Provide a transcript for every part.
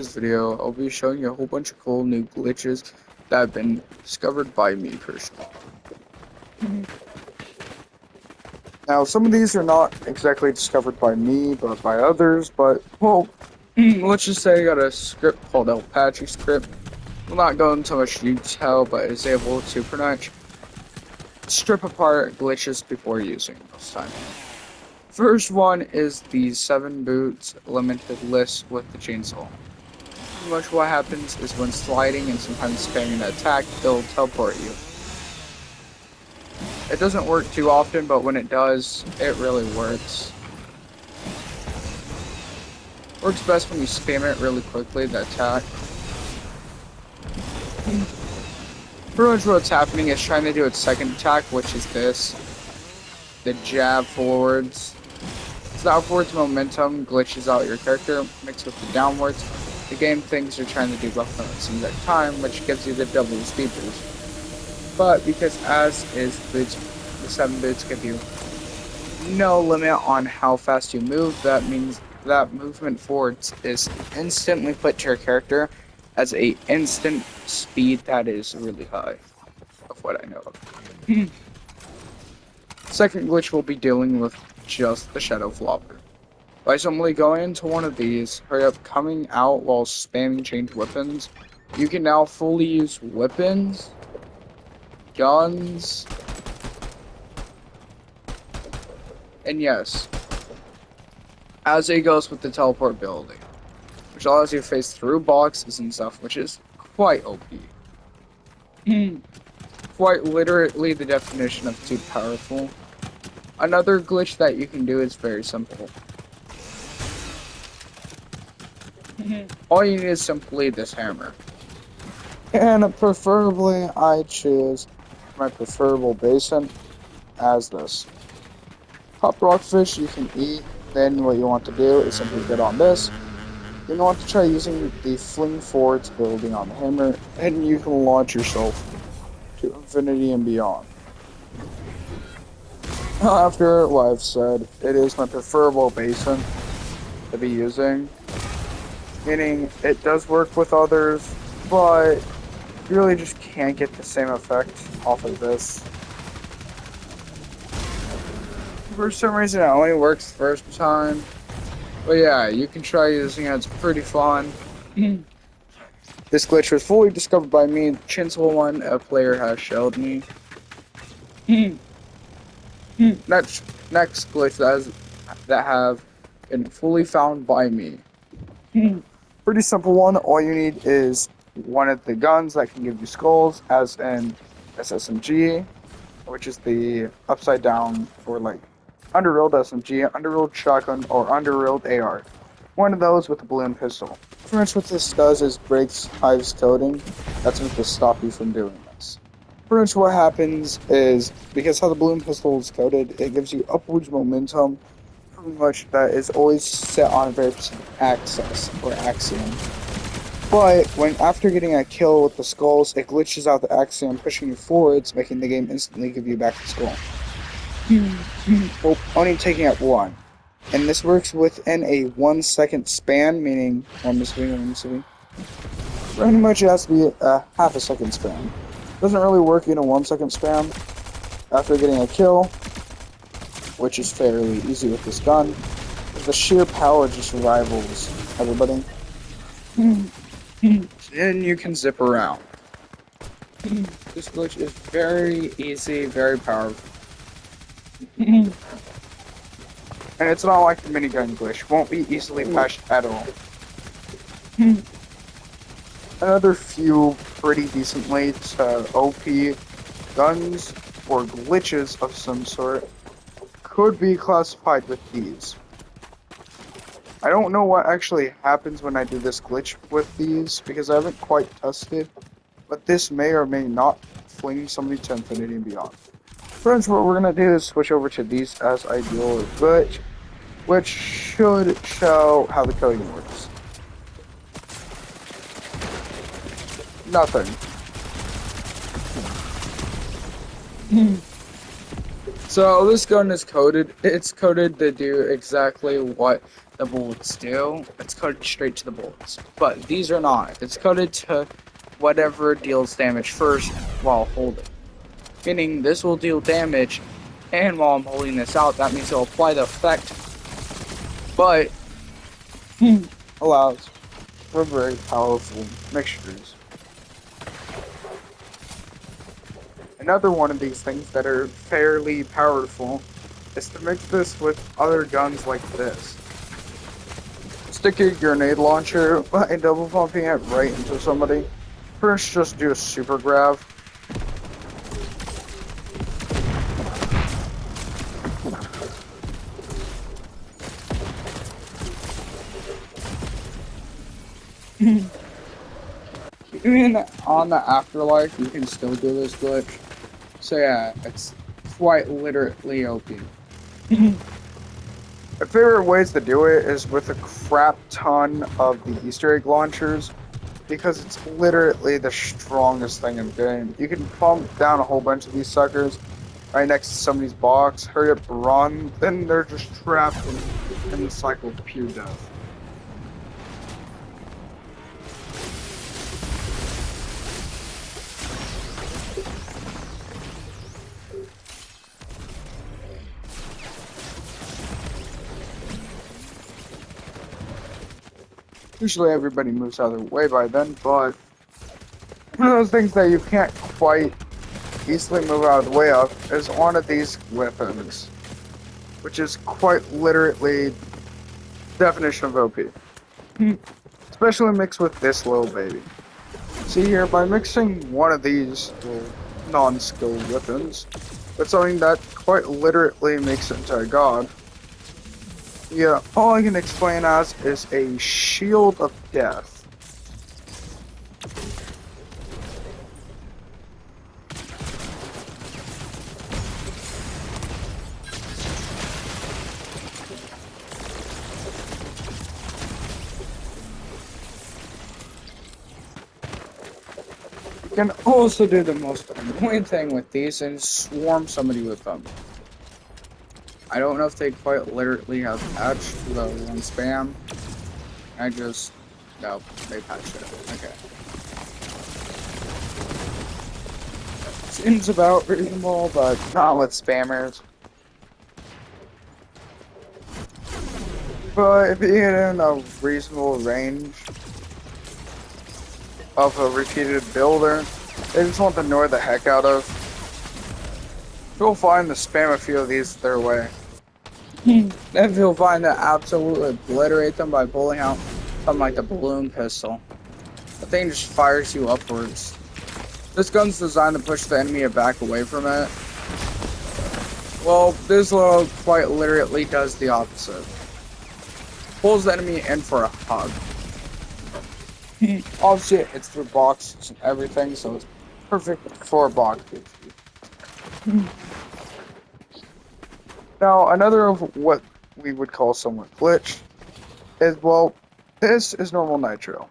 This video, I'll be showing you a whole bunch of cool new glitches that have been discovered by me personally. Now, some of these are not exactly discovered by me, but by others, but, well, let's just say I got a script called El Patchy script. Will not go into much detail, but is able to pretty much strip apart glitches before using most time. First one is the 7 boots limited list with the chainsaw. Pretty much what happens is when sliding and sometimes spamming an attack, it'll teleport you. It doesn't work too often, but when it does, it really works. Works best when you spam it really quickly, the attack. Pretty much what's happening is trying to do its second attack, which is this. The jab forwards. So the upwards momentum glitches out your character, mixed with the downwards. The game thinks you're trying to do both at the same time, which gives you the double speed boost. But because as is boots, the 7 boots give you no limit on how fast you move, that means that movement forwards is instantly put to your character as a instant speed that is really high, of what I know of. Second glitch we'll be dealing with just the Shadow Flopper. By simply going into one of these, hurry up coming out while spamming change weapons, you can now fully use weapons, guns, and yes, as it goes with the teleport ability, which allows you to face through boxes and stuff, which is quite OP. Quite literally the definition of too powerful. Another glitch that you can do is very simple. All you need is simply this hammer. And preferably, I choose my preferable basin as this. Top rockfish you can eat, then what you want to do is simply get on this. Then you want to try using the fling forwards ability on the hammer, and you can launch yourself to infinity and beyond. After what I've said, it is my preferable basin to be using. Meaning, it does work with others, but you really just can't get the same effect off of this. For some reason, it only works the first time. But yeah, you can try using it, it's pretty fun. This glitch was fully discovered by me, Chinsel one, a player has showed me. Next glitch that have been fully found by me. Pretty simple one. All you need is one of the guns that can give you skulls, as in SMG, which is the upside down for like underrailed SMG, underrailed shotgun, or underrailed AR. One of those with a balloon pistol. Pretty much what this does is breaks Hive's coding. That's meant to stop you from doing this. Pretty much what happens is, because how the balloon pistol is coded, it gives you upwards momentum, pretty much that is always set on a very specific axis or axiom. But when after getting a kill with the skulls, it glitches out the axiom, pushing you forwards, making the game instantly give you back the skull. Well, only taking out one. And this works within a 1 second span, meaning one missing. Pretty much it has to be a half a second span. Doesn't really work in a 1 second span. After getting a kill, which is fairly easy with this gun, the sheer power just rivals everybody. Then you can zip around. This glitch is very easy, very powerful. And it's not like the minigun glitch, won't be easily patched at all. Another few pretty decently to OP guns or glitches of some sort could be classified with these. I don't know what actually happens when I do this glitch with these, because I haven't quite tested, but this may or may not fling somebody to infinity and beyond. Friends, what we're going to do is switch over to these as I deal with glitch, which should show how the coding works. Nothing. So this gun is coded. It's coded to do exactly what the bullets do. It's coded straight to the bullets. But these are not. It's coded to whatever deals damage first while holding. Meaning this will deal damage, and while I'm holding this out, that means it'll apply the effect, but allows for very powerful mixtures. Another one of these things that are fairly powerful is to mix this with other guns like this. Stick your grenade launcher and double pumping it right into somebody. First, just do a super grab. Even on the afterlife, you can still do this glitch. So yeah, it's quite literally OP. My favorite ways to do it is with a crap ton of the Easter egg launchers, because it's literally the strongest thing in the game. You can pump down a whole bunch of these suckers right next to somebody's box, hurry up, run, then they're just trapped in the cycle of pure death. Usually everybody moves out of their way by then, but one of those things that you can't quite easily move out of the way of is one of these weapons, which is quite literally definition of OP. Especially mixed with this little baby. See here, by mixing one of these non-skilled weapons with something that quite literally makes it into a god, yeah, all I can explain as is a shield of death. You can also do the most annoying thing with these and swarm somebody with them. I don't know if they quite literally have patched the one spam. No, they patched it. Okay. Seems about reasonable, but not with spammers. But if you get in a reasonable range of a repeated builder, they just want to annoy the heck out of, you'll find to spam a few of these their way. Then you'll find to absolutely obliterate them by pulling out something like the balloon pistol. The thing just fires you upwards. This gun's designed to push the enemy back away from it. Well, this little quite literally does the opposite. Pulls the enemy in for a hug. Obviously, it's through boxes and everything, so it's perfect for box PvP. Now, another of what we would call somewhat glitch is, well, this is normal nitro.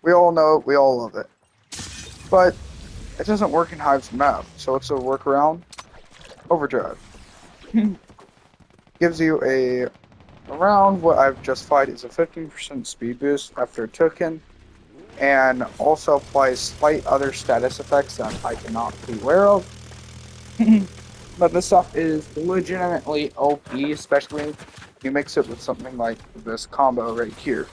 We all know it, we all love it. But it doesn't work in Hive's map, so it's a workaround. Overdrive. Gives you around what I've justified is a 15% speed boost after a token, and also applies slight other status effects that I cannot be aware of. But this stuff is legitimately OP, especially if you mix it with something like this combo right here.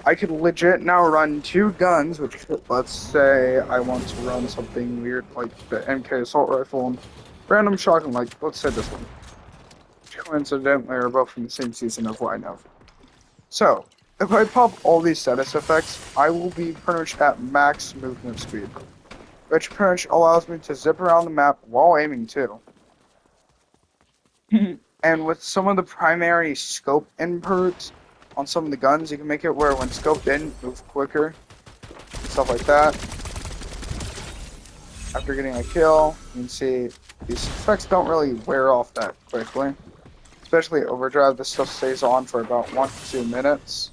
I could legit now run two guns, which, let's say I want to run something weird like the MK assault rifle and random shotgun, like, let's say this one. Coincidentally, are both from the same season of what I know. So, if I pop all these status effects, I will be pretty much at max movement speed, which pretty much allows me to zip around the map while aiming too. And with some of the primary scope inputs on some of the guns, you can make it where when scoped in, move quicker, stuff like that. After getting a kill, you can see these effects don't really wear off that quickly. Especially overdrive, this stuff stays on for about 1 to 2 minutes.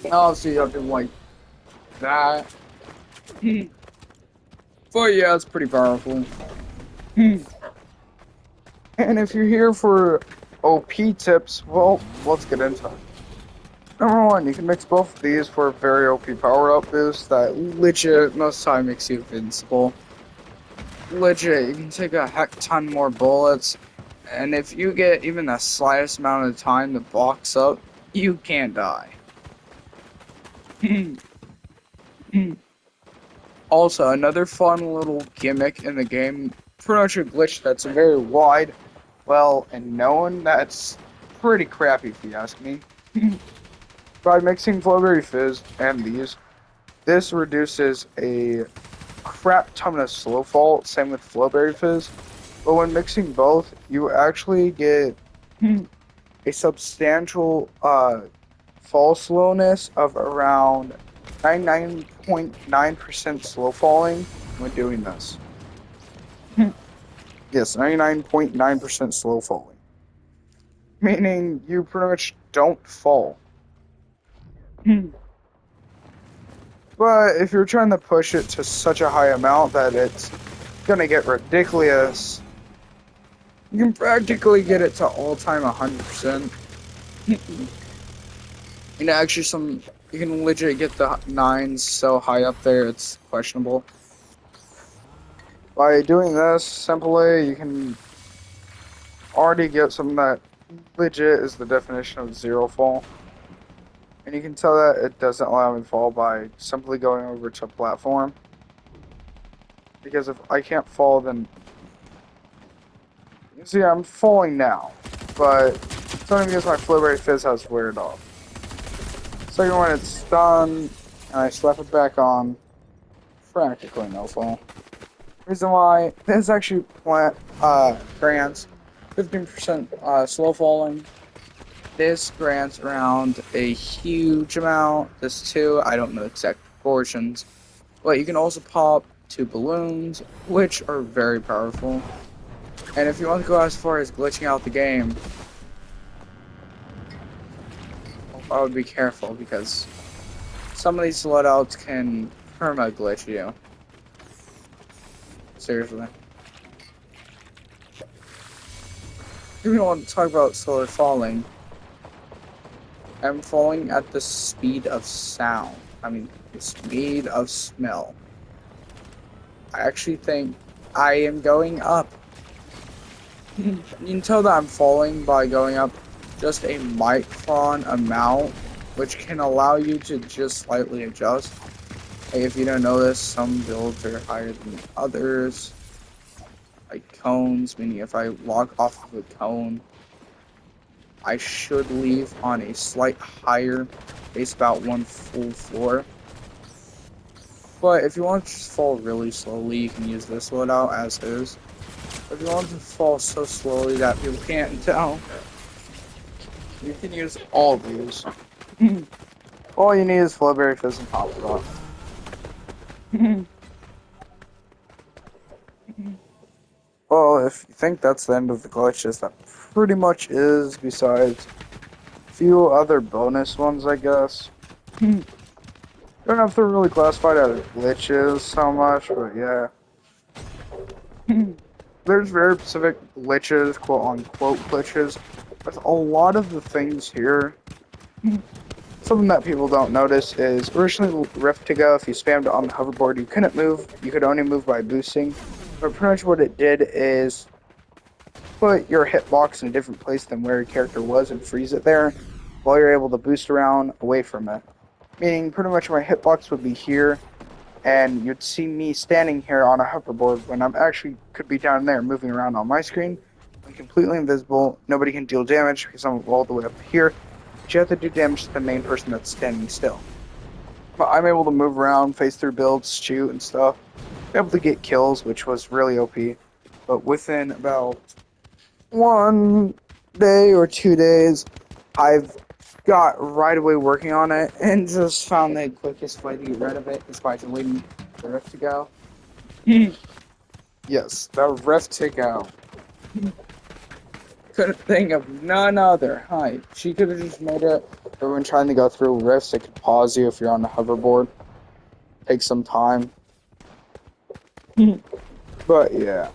Now, so you have to like that. But yeah, it's pretty powerful. And if you're here for OP tips, well, let's get into it. Number one, you can mix both of these for a very OP power-up boost that legit most time makes you invincible. Legit, you can take a heck ton more bullets, and if you get even the slightest amount of time to box up, you can't die. Also, another fun little gimmick in the game, pretty much a glitch that's very wide, well, and known, that's pretty crappy if you ask me. By mixing Flowberry Fizz and these, this reduces a crap ton of slow fall, same with Flowberry Fizz. But when mixing both, you actually get a substantial fall slowness of around 99.9% slow falling when doing this. Yes, 99.9% slow falling. Meaning you pretty much don't fall. But if you're trying to push it to such a high amount that it's gonna get ridiculous, you can practically get it to all-time 100%. And actually you can legit get the 9s so high up there, it's questionable. By doing this, simply, you can already get something that legit is the definition of zero fall. And you can tell that it doesn't allow me to fall by simply going over to platform. Because if I can't fall, then... You see, I'm falling now. But it's only because my Flowberry Fizz has weared off. Second one, it's done, and I slap it back on. Practically no fall. Reason why, this actually grants 15% slow falling. This grants around a huge amount. This too, I don't know exact proportions. But you can also pop 2 balloons, which are very powerful. And if you want to go as far as glitching out the game, I would be careful because some of these loadouts can perma glitch you. Seriously. If you want to talk about slower falling, I'm falling at the speed of sound. I mean, the speed of smell. I actually think I am going up. You can tell that I'm falling by going up just a micron amount, which can allow you to just slightly adjust. Like if you don't know this, some builds are higher than others. Like cones, meaning if I walk off of a cone, I should leave on a slight higher base, about 1 full floor. But if you want to just fall really slowly, you can use this loadout as is. If you want to fall so slowly that people can't tell, you can use all these. All you need is Flowberry Fizz and pop it off. Well, if you think that's the end of the glitches, that pretty much is, besides a few other bonus ones, I guess. Don't know if they're really classified as glitches so much, but yeah. There's very specific glitches, quote-unquote glitches, with a lot of the things here. Something that people don't notice is originally Rift to Go, if you spammed it on the hoverboard, you couldn't move. You could only move by boosting. But pretty much what it did is put your hitbox in a different place than where your character was and freeze it there while you're able to boost around away from it. Meaning pretty much my hitbox would be here and you'd see me standing here on a hoverboard when I'm actually could be down there moving around on my screen. I'm completely invisible. Nobody can deal damage because I'm all the way up here. But you have to do damage to the main person that's standing still. But I'm able to move around, phase through builds, shoot and stuff. Able to get kills, which was really OP. But within about 1 day or 2 days, I've got right away working on it and just found the quickest way to get rid of it is by deleting the Rift to Go. Yes, the Rift to Go. Couldn't think of none other. Hi, she could have just made it. Everyone trying to go through rifts, it could pause you if you're on the hoverboard. Take some time. But yeah.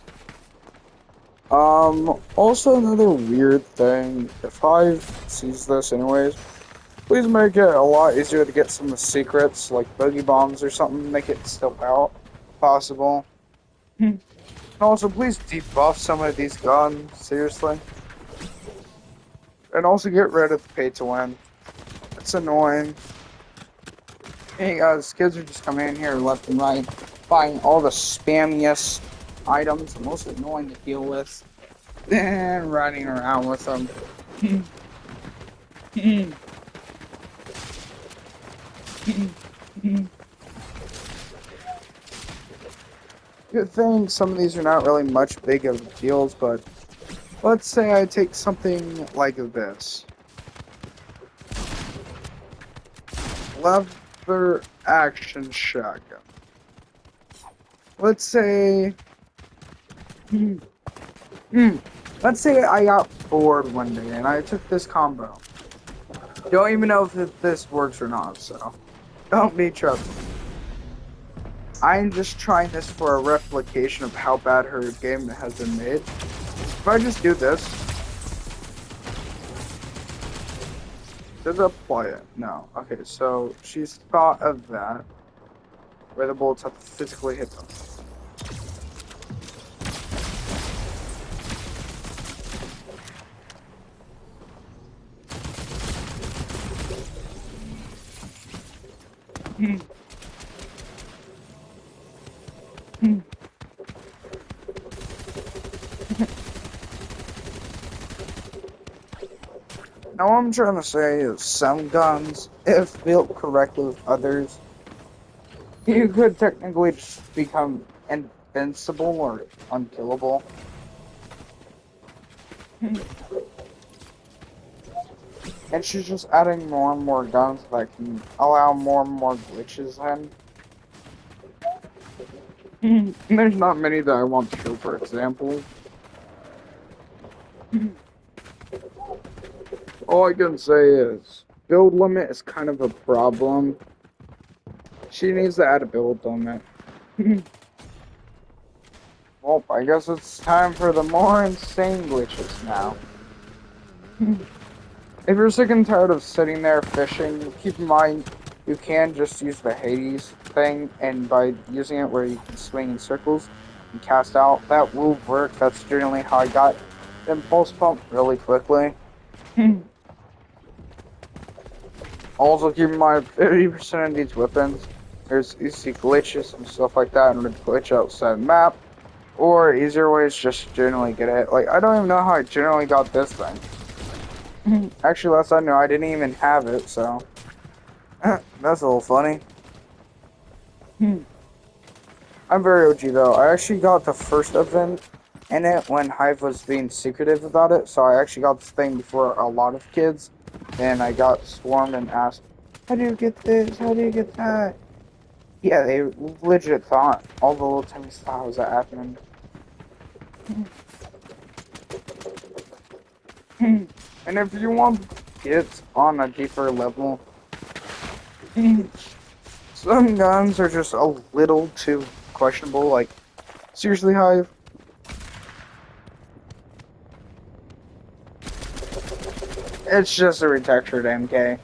Also another weird thing, if Hive sees this anyways, please make it a lot easier to get some of the secrets, like boogie bombs or something, make it still out possible. And also please debuff some of these guns, seriously. And also get rid of the pay to win. It's annoying. Hey guys, kids are just coming in here left and right, buying all the spammiest items, the most annoying to deal with, and running around with them. Good thing some of these are not really much big of deals, but let's say I take something like this. Lever action shotgun. Let's say... Let's say I got bored one day and I took this combo. Don't even know if this works or not, so don't be trusted. I'm just trying this for a replication of how bad her game has been made. If I just do this, does it apply it? No. Okay, so she's thought of that, where the bullets have to physically hit them. Now what I'm trying to say is some guns, if built correctly with others, you could technically just become invincible or unkillable. And she's just adding more and more guns that can allow more and more glitches in. There's not many that I want to show, for example. All I can say is, build limit is kind of a problem. She needs to add a build limit. Well, I guess it's time for the more insane glitches now. If you're sick and tired of sitting there fishing, keep in mind you can just use the Hades thing, and by using it where you can swing in circles and cast out, that will work. That's generally how I got the impulse pump really quickly. Also keep in mind 50% of these weapons, there's easy glitches and stuff like that, and glitch outside map, or easier ways just generally get it. Like, I don't even know how I generally got this thing. Actually, last I knew, I didn't even have it, so that's a little funny. I'm very OG though. I actually got the first event in it when Hive was being secretive about it, so I actually got this thing before a lot of kids. And I got swarmed and asked, how do you get this? How do you get that? Yeah, they legit thought, all the little Timmys thought was that happening. And if you want kids on a deeper level, some guns are just a little too questionable. Like, seriously, Hive? It's just a retextured MK.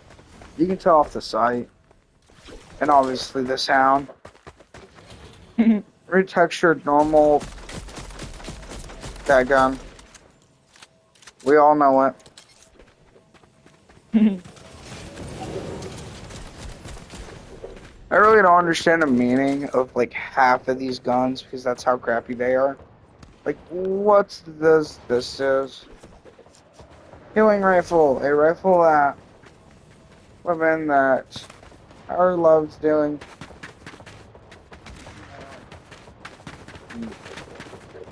You can tell off the sight. And obviously the sound. Retextured normal. That gun. We all know it. I really don't understand the meaning of like half of these guns because that's how crappy they are. Like, what's this? This is healing rifle, a rifle that women that are loved dealing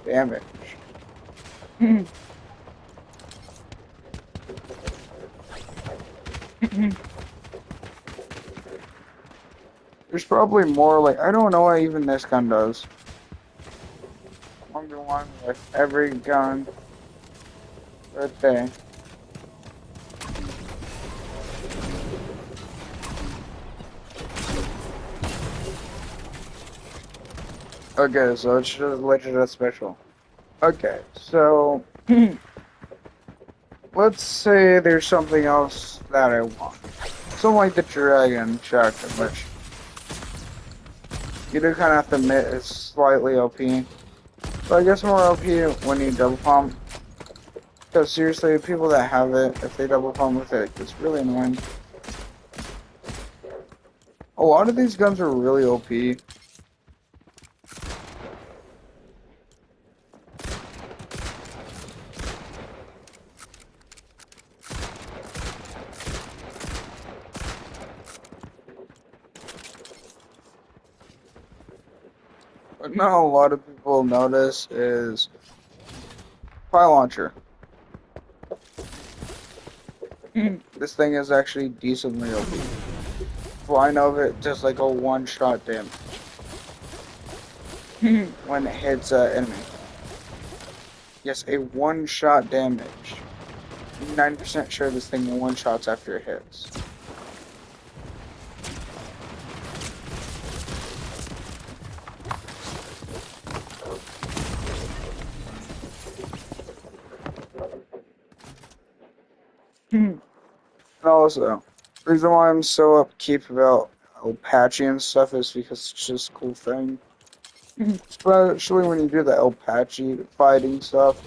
damage. There's probably more, like, I don't know what even this gun does. 1v1 with every gun right there. Okay, so it's just legit as special. Okay, so let's say there's something else that I want. Something like the dragon shotgun, which you do kind of have to admit is slightly OP. But I guess more OP when you double pump. Because seriously, people that have it, if they double pump with it, it's really annoying. A lot of these guns are really OP. But now a lot of people notice is fire launcher. This thing is actually decently OP. Flying over it does like a one-shot damage when it hits an enemy. Yes, a one-shot damage. 90% sure this thing one-shots after it hits. And also, the reason why I'm so upkeep about Apache and stuff is because it's just a cool thing. Especially when you do the Apache fighting stuff,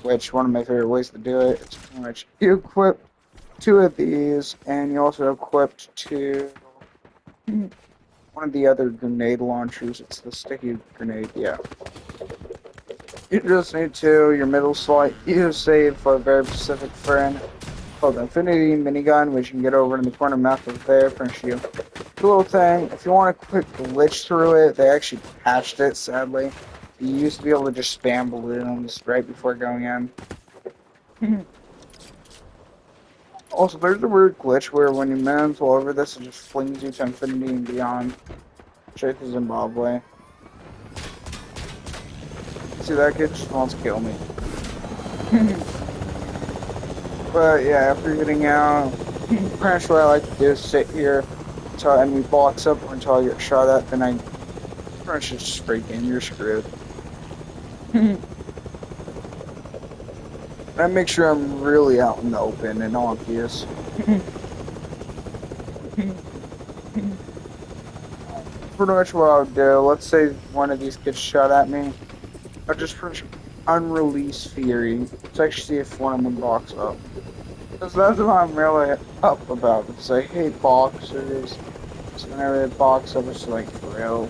which one of my favorite ways to do it, it's pretty much you equip two of these, and you also equipped to one of the other grenade launchers. It's the sticky grenade, yeah. You just need to, your middle slot, you save for a very specific friend called the Infinity Minigun, which you can get over in the corner map of there, finish you. The little thing, if you want a quick glitch through it, they actually patched it, sadly. You used to be able to just spam balloons right before going in. Also, there's a weird glitch where when you mantle over this, it just flings you to infinity and beyond. Straight to Zimbabwe. See, that kid just wants to kill me. But yeah, after getting out, pretty much what I like to do is sit here until enemy blocks up or until I get shot at, then I pretty much just straight in, you're screwed. I make sure I'm really out in the open and obvious. Pretty much what I'll do, let's say one of these kids shot at me, I'll just pretty much unrelease Fury to actually see if one of them blocks up. Because that's what I'm really up about, because I hate boxers. So whenever they box up, it's like, for real.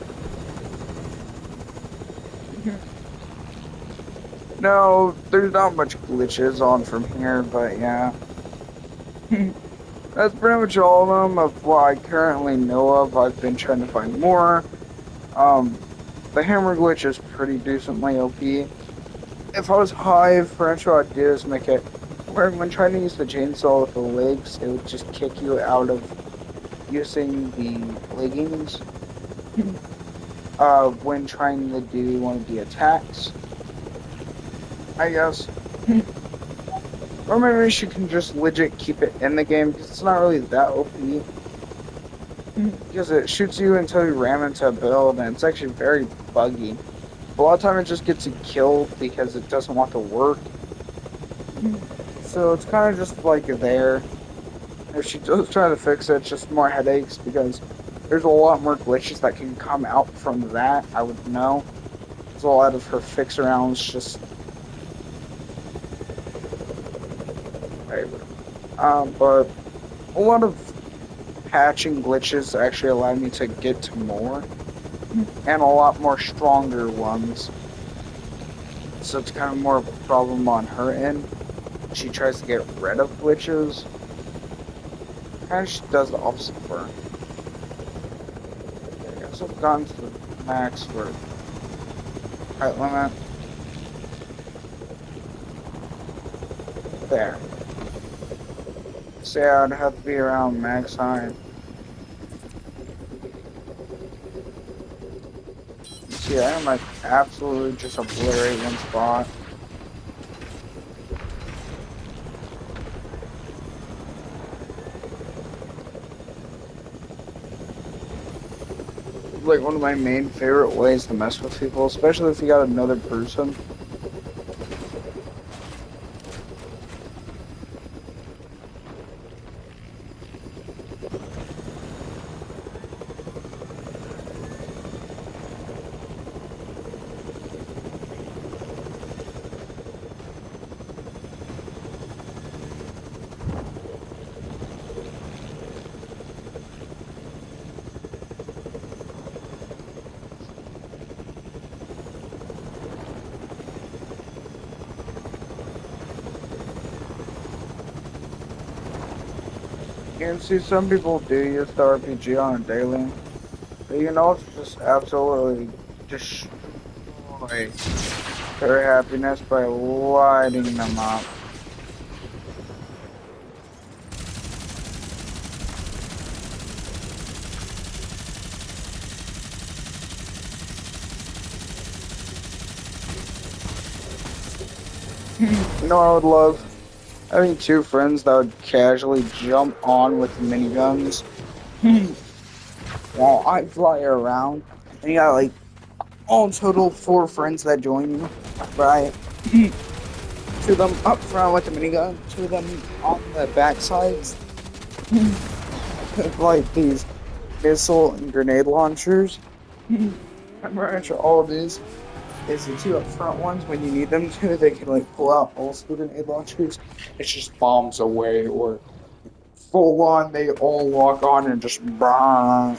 No, there's not much glitches on from here, but yeah. That's pretty much all of them of what I currently know of. I've been trying to find more. The hammer glitch is pretty decently OP. If I was hive, pretty much what I'd do is make it where when trying to use the chainsaw with the legs, it would just kick you out of using the leggings. When trying to do one of the attacks, I guess. Or maybe she can just legit keep it in the game, because it's not really that OP. Because it shoots you until you ram into a build, and it's actually very buggy. A lot of time it just gets you killed because it doesn't want to work. So it's kind of just like there. If she does try to fix it, it's just more headaches, because there's a lot more glitches that can come out from that, I would know. There's a lot of her fix-arounds just... but a lot of patching glitches actually allow me to get to more, and a lot more stronger ones. So it's kind of more of a problem on her end. She tries to get rid of glitches. Kind of she does the opposite for her. I guess I've gone to the max for height limit. There. Say I'd have to be around max height. See, I am like absolutely just obliterate one spot. like one of my main favorite ways to mess with people, especially if you got another person. You can see some people do use the RPG on a daily, but you know it's just absolutely destroy their happiness by lighting them up. You know what I would love? Having two friends that would casually jump on with miniguns while I fly around. And you got like all total 4 friends that join you, right? Two of them up front with the minigun, two of them on the back sides with like these missile and grenade launchers. I'm pretty sure all of these is the two up front ones. When you need them to, they can like pull out also grenade launchers. It's just bombs away, or full on they all lock on and just burn.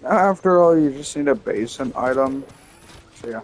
After all, you just need a base and item. So yeah.